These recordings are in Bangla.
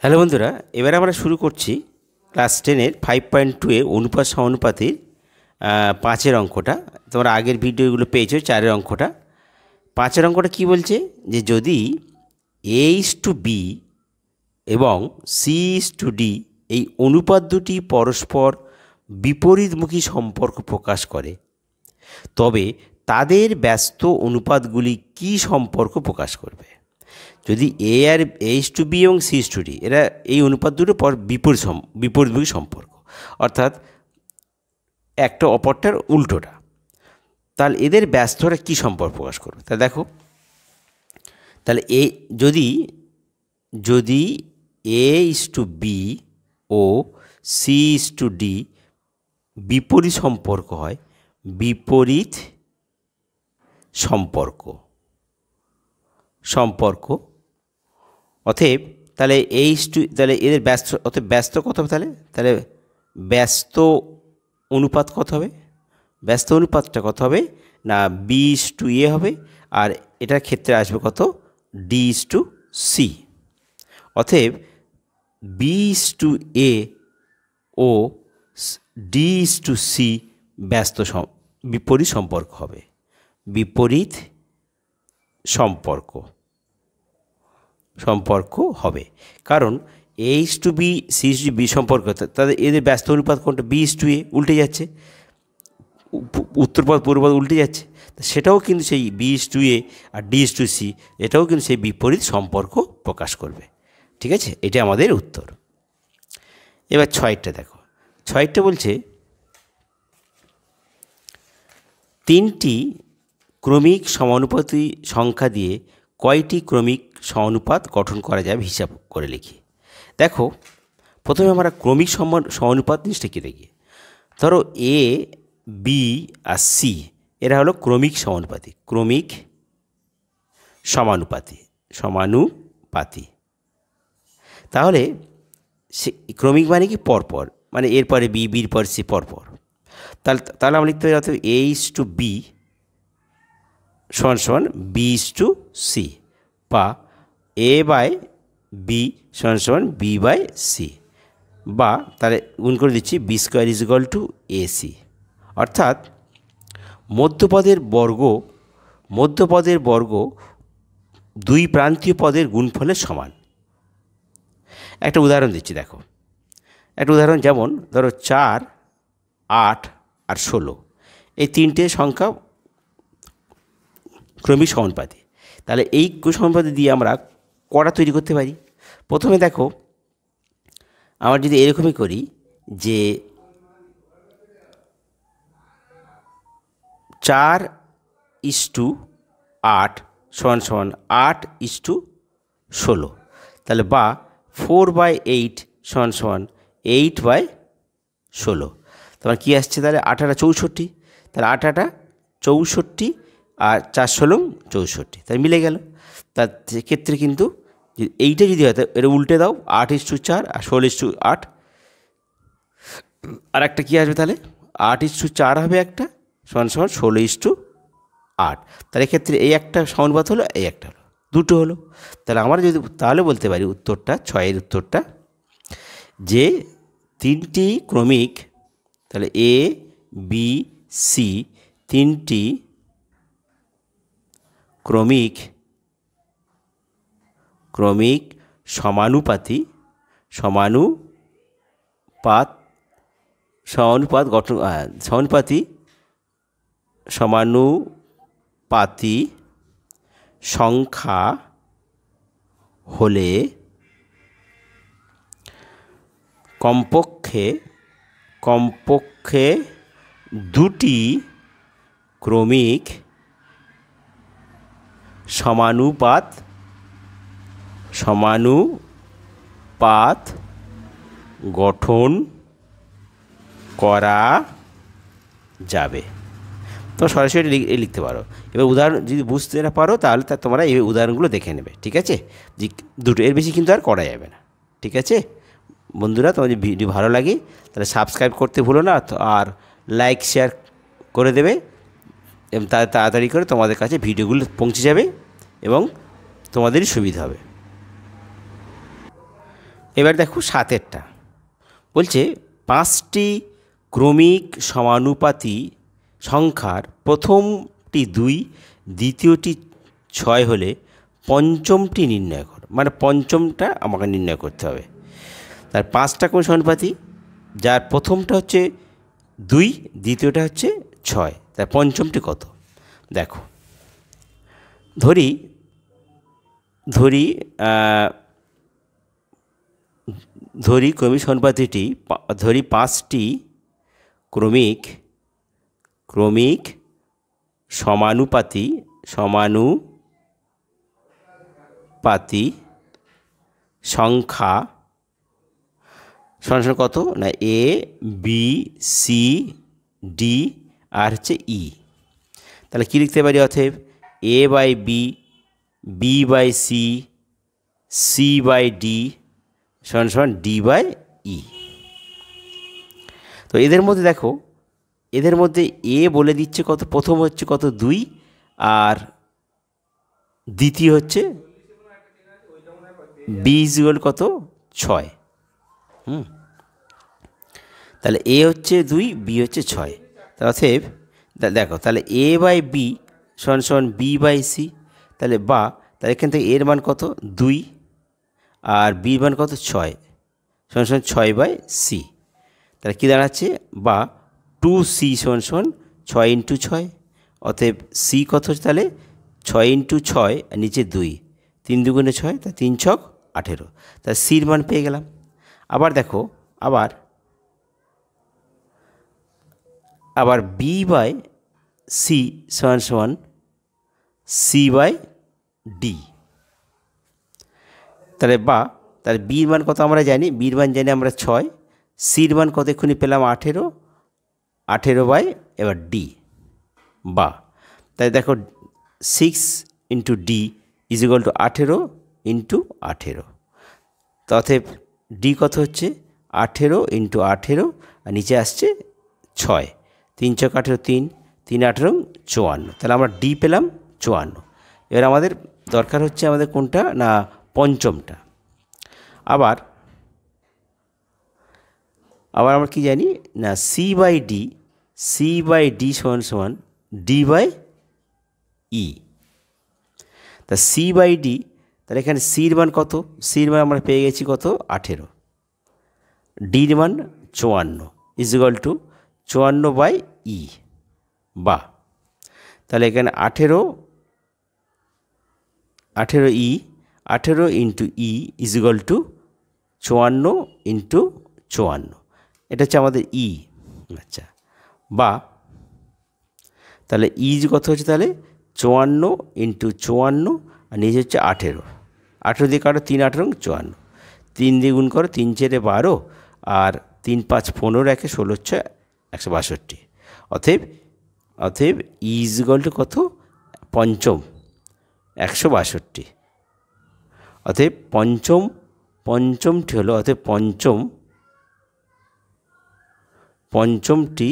হ্যালো বন্ধুরা, এবার আমরা শুরু করছি ক্লাস 10-এর 5.2 এ অনুপাত সমানুপাতের 5-এর অঙ্কটা। তোমরা আগের ভিডিওগুলো পেয়েছো, 4-এর অঙ্কটা। 5-এর অঙ্কটা কী বলছে, যে যদি A:B এবং C:D এই অনুপাত দুটি পরস্পর বিপরীতমুখী সম্পর্ক প্রকাশ করে, তবে তাদের ব্যস্ত অনুপাতগুলি কী সম্পর্ক প্রকাশ করবে। যদি A:B এবং C:D এরা এই অনুপাত দুটোর পর বিপরীতমুখী সম্পর্ক, অর্থাৎ একটা অপরটার উল্টোটা, তাহলে এদের ব্যস্তটা কী সম্পর্ক প্রকাশ করবে। তা দেখো, তাহলে যদি A:B ও C:D বিপরীত সম্পর্ক হয়, বিপরীত সম্পর্ক অতএব তাহলে তাহলে এদের ব্যস্ত কত হবে, তাহলে ব্যস্ত অনুপাত কত হবে, ব্যস্ত অনুপাতটা কত হবে না B:A হবে, আর এটার ক্ষেত্রে আসবে কত D:C। অতএব B:A ও D:C ব্যস্ত বিপরীত সম্পর্ক হবে, বিপরীত সম্পর্ক হবে। কারণ A:B C:B সম্পর্ক, তাদের এদের ব্যস্ত অনুপাত কোনটা, B:A, উল্টে যাচ্ছে, উত্তরপদ পূর্বপদ উল্টে যাচ্ছে, সেটাও কিন্তু সেই B:A আর D:C এটাও কিন্তু সেই বিপরীত সম্পর্ক প্রকাশ করবে। ঠিক আছে, এটা আমাদের উত্তর। এবার 6টা দেখো, 6টা বলছে 3টি ক্রমিক সমানুপাতি সংখ্যা দিয়ে কয়টি ক্রমিক সমানুপাত গঠন করা যাবে হিসাব করে লিখি। দেখো, প্রথমে আমরা ক্রমিক সমানুপাত জিনিসটা কী দেখি। ধরো A:B আর C এরা হলো ক্রমিক সমানুপাতি। তাহলে ক্রমিক মানে কি পরপর, মানে এরপরে বির পর C পরপর। তাহলে আমরা লিখতে পারি অর্থাৎ A:B সমান B:C, বা A/B সমান B/C, বা তাহলে গুণ করে দিচ্ছি B² = AC। অর্থাৎ মধ্যপদের বর্গ দুই প্রান্তীয় পদের গুণফলের সমান। একটা উদাহরণ দিচ্ছি, দেখো একটা উদাহরণ, যেমন ধরো 4, 8 আর 16 এই তিনটে সংখ্যা ক্রমিক সমানুপাতি। তাহলে এই সমানুপাতি দিয়ে আমরা কটা তৈরি করতে পারি। প্রথমে দেখো, আমরা যদি এরকমই করি যে 4:8 সমান 8:16, তাহলে বা 4/8 সমান 8/16। তোমার কী আসছে, তাহলে 8 × 64, তাহলে 8 × 64 আর 4 × 64, তাই মিলে গেল। তার ক্ষেত্রে কিন্তু এইটা যদি হয়, এটা উল্টে দাও, 8:4 আর 16:8, আর একটা কী আসবে, তাহলে 8:4 হবে একটা, সমান 16:8। তাহলে এক্ষেত্রে এই একটা সমানুপাত হলো, এই একটা হলো, দুটো হলো। তাহলে আমরা যদি তাহলে বলতে পারি উত্তরটা, 6-এর উত্তরটা, যে 3টি ক্রমিক, তাহলে A:B:C 3টি ক্রমিক সমানুপাতি সংখ্যা হলে কমপক্ষে দুটি ক্রমিক সমানুপাত গঠন করা যাবে। তো সরাসরি লিখতে পারো। এবার উদাহরণ যদি বুঝতে না পারো, তাহলে তোমরা এই উদাহরণগুলো দেখে নেবে। ঠিক আছে, যে দুটো, এর বেশি কিন্তু আর করা যাবে না। ঠিক আছে বন্ধুরা, তোমাদের ভিডিও ভালো লাগে তাহলে সাবস্ক্রাইব করতে ভুলো না, আর লাইক শেয়ার করে দেবে, এবং তাড়াতাড়ি করে তোমাদের কাছে ভিডিওগুলো পৌঁছে যাবে এবং তোমাদেরই সুবিধা হবে। এবার দেখো 7এরটা বলছে 5টি ক্রমিক সমানুপাতি সংখ্যার প্রথমটি 2, দ্বিতীয়টি 6 হলে পঞ্চমটি নির্ণয় করো। মানে পঞ্চমটা আমাকে নির্ণয় করতে হবে। তার 5টা ক্রমিক সমানুপাতি, যার প্রথমটা হচ্ছে 2, দ্বিতীয়টা হচ্ছে 6, তার পঞ্চমটি কত? দেখো ধরি ক্রমিক সমানুপাতিটি, ধরি 5টি ক্রমিক সমানুপাতি সংখ্যা সমান কত না A, B, C, D আর হচ্ছে E। তাহলে কী লিখতে পারি? অতএব A by B, B by C, C by D সমান D বাই E। তো এদের মধ্যে দেখো, এদের মধ্যে A বলে দিচ্ছে কত, প্রথম হচ্ছে কত 2 আর দ্বিতীয় হচ্ছে B ইকুয়াল কত 6। তাহলে A হচ্ছে 2, B হচ্ছে 6। তাহলে অতএব দেখো, তাহলে A বাই B সমান B বাই C। তাহলে এখান থেকে এর মান কত 2 আর বির মান কত 6 সমান 6 বাই C। তাহলে কী দাঁড়াচ্ছে? 2C সমান 6 ইন্টু 6। অতএব C কত হচ্ছে? তাহলে 6 ইন্টু 6 আর নিচে 2, 3 দুগুণে 6, তা 3 ছক 18। তাহলে সির মান পেয়ে গেলাম। আবার দেখো, আবার B বাই C সমান C বাই D। তাহলে তাহলে বির মান কত আমরা জানি? বির মান জানি আমরা 6, সির মান কত এক্ষুনি পেলাম 18 বাই এবার D। তাই দেখো 6 into D is equal two 18 into 18। অতএব D কত হচ্ছে 18 ইন্টু 18 আর নিচে আসছে 6, 3 ছক 18, 3 3 18 54। তাহলে আমরা D পেলাম 54। এবার আমাদের দরকার হচ্ছে আমাদের কোনটা না পঞ্চমটা। আবার আমরা কি জানি না C বাই D সমান D বাই E। তা C বাই D, তাহলে এখানে সির মান কত? সির মান আমরা পেয়ে গেছি কত 18, ডির মান 54 is equal to 54 by E। তাহলে এখানে 18 into E is equal to 54 into 54। এটা হচ্ছে আমাদের E। আচ্ছা, তাহলে E কত হচ্ছে? তাহলে 54 ইন্টু 54 আর নিচে হচ্ছে 18 দিয়ে কাটো, 3 18 54, 3 দিয়ে গুণ করো, 3 4 12 আর 3 5 15, 1 16 6 162। অতএব E ইজ ইকুয়াল টু কত? পঞ্চম 162। অতএব পঞ্চমটি হলো, অতএব পঞ্চমটি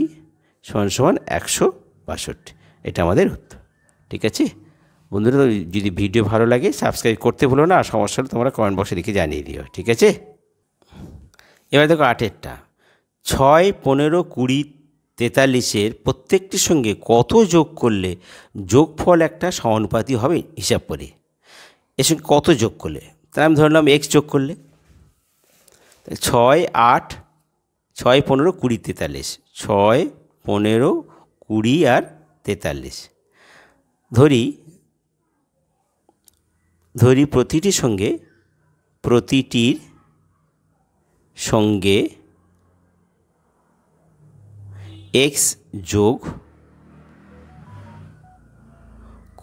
সমান 162। এটা আমাদের উত্তর। ঠিক আছে বন্ধুরা, যদি ভিডিও ভালো লাগে সাবস্ক্রাইব করতে ভুলো না, আর সমস্যা হলে তোমরা কমেন্ট বক্সে লিখে জানিয়ে দিও। ঠিক আছে, এবার দেখো 8এরটা 6 15 20 43-এর প্রত্যেকটির সঙ্গে কত যোগ করলে যোগফল একটা সমানুপাতি হবে হিসাব করে। এর সঙ্গে কত যোগ করলে, তাহলে আমি ধরলাম x যোগ করলে 6 8 6 15 20 43, 6 15 20 আর 43। ধরি প্রতিটির সঙ্গে x যোগ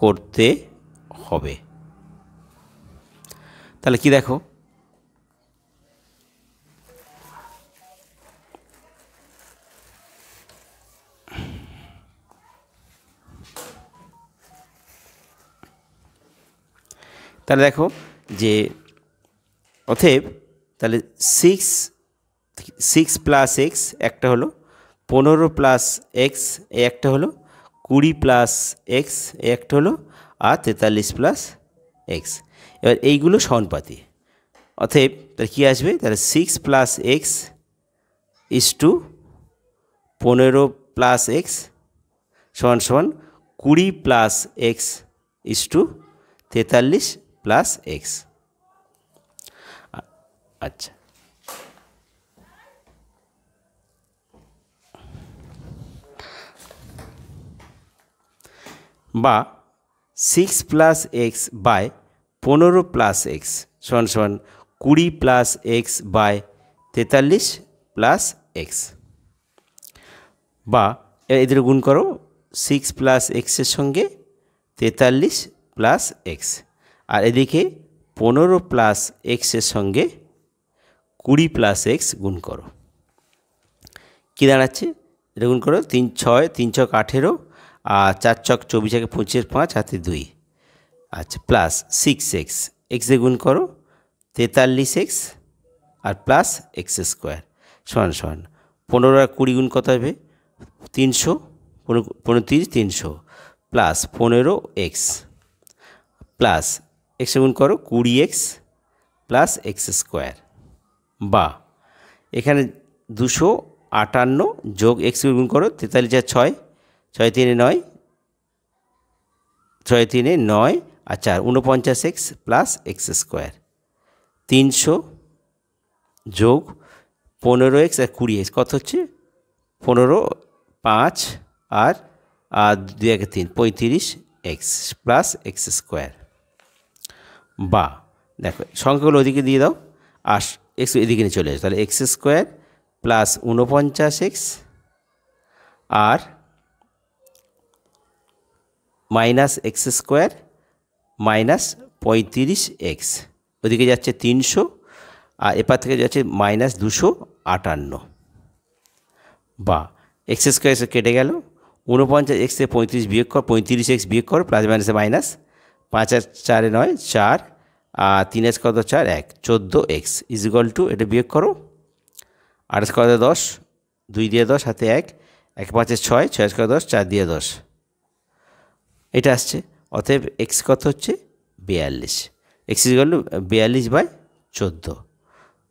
করতে হবে। তাহলে কি দেখো, তাহলে দেখো যে অতএব তাহলে 6 প্লাস এক্স একটা হলো, 15 প্লাস এক্স একটা হলো, 20 প্লাস এক্স একটা হলো, আর 43 প্লাস এক্স। এবার এইগুলো সমানুপাতি। অতএব তাহলে কী আসবে, তাহলে 6 plus X is to 15 plus X সমান সমান 20 plus X is to 43 plus X. আচ্ছা, বা 6 plus X by 15 plus X সমান সমান 20 plus X by 43 plus X, বা এদের গুণ করো 6 প্লাস এক্সের সঙ্গে 43 প্লাস এক্স, আর এদিকে 15 প্লাস এক্সের সঙ্গে 20 প্লাস এক্স গুণ করো। কী দাঁড়াচ্ছে, এটা গুণ করো 3 6 3 ছক 18 আর 4 ছক 24 25 5 হাতে 2। আচ্ছা, প্লাস 6 এক্স, এক্সে গুণ করো 43 এক্স আর প্লাস এক্স স্কোয়ার সমান সমান 15 আর 20 গুণ কত হবে 300, 35 300 প্লাস 15 এক্স প্লাস এক্সে গুণ করো 20 এক্স প্লাস এক্স স্কোয়ার, বা এখানে 258 যোগ এক্স গুণ করো 43 আর 6 6 3 9 6 3 9 আর 4 49 এক্স প্লাস এক্স স্কোয়ার, 300 যোগ 15 এক্স আর 20 এক্স কত হচ্ছে 15 5 আর 2 1 3 35 এক্স প্লাস এক্স স্কোয়ার, বা দেখো সংখ্যাগুলো ওদিকে দিয়ে দাও আর এক্স এদিকে নিয়ে চলে আসে, তাহলে এক্স স্কোয়ার প্লাস 49 এক্স আর minus x square minus 35 x, ওদিকে যাচ্ছে 300 আর এপার থেকে যাচ্ছে মাইনাস 258, বা এক্স স্কোয়ার কেটে গেল 49 এক্স থেকে 35 বিয়োগ কর 35 এক্স বিয়োগ করো প্লাস মাইনাসে মাইনাস 5 আর 4 9 4 আর 3 এক্স কত 4 1 14 এক্স ইজ ইকুয়াল টু এটা বিয়োগ করো 8 কত 10 2 দিয়ে 10 হাতে 1 1 5 6 6 কত 10 4 দিয়ে 10 এটা আসছে। অতএব এক্স কত হচ্ছে 42, X is equal to 42 by 14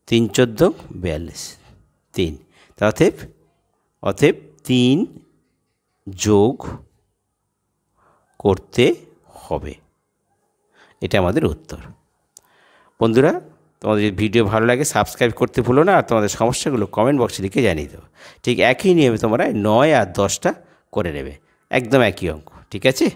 3 14 42 3, তা অতএব 3 যোগ করতে হবে, এটা আমাদের উত্তর। বন্ধুরা, তোমাদের যদি ভিডিও ভালো লাগে সাবস্ক্রাইব করতে ভুলো না, আর তোমাদের সমস্যাগুলো কমেন্ট বক্সে লিখে জানিয়ে দেবো। ঠিক একই নিয়মে তোমরা 9 আর 10টা করে নেবে, একদম একই অঙ্ক, ঠিক আছে।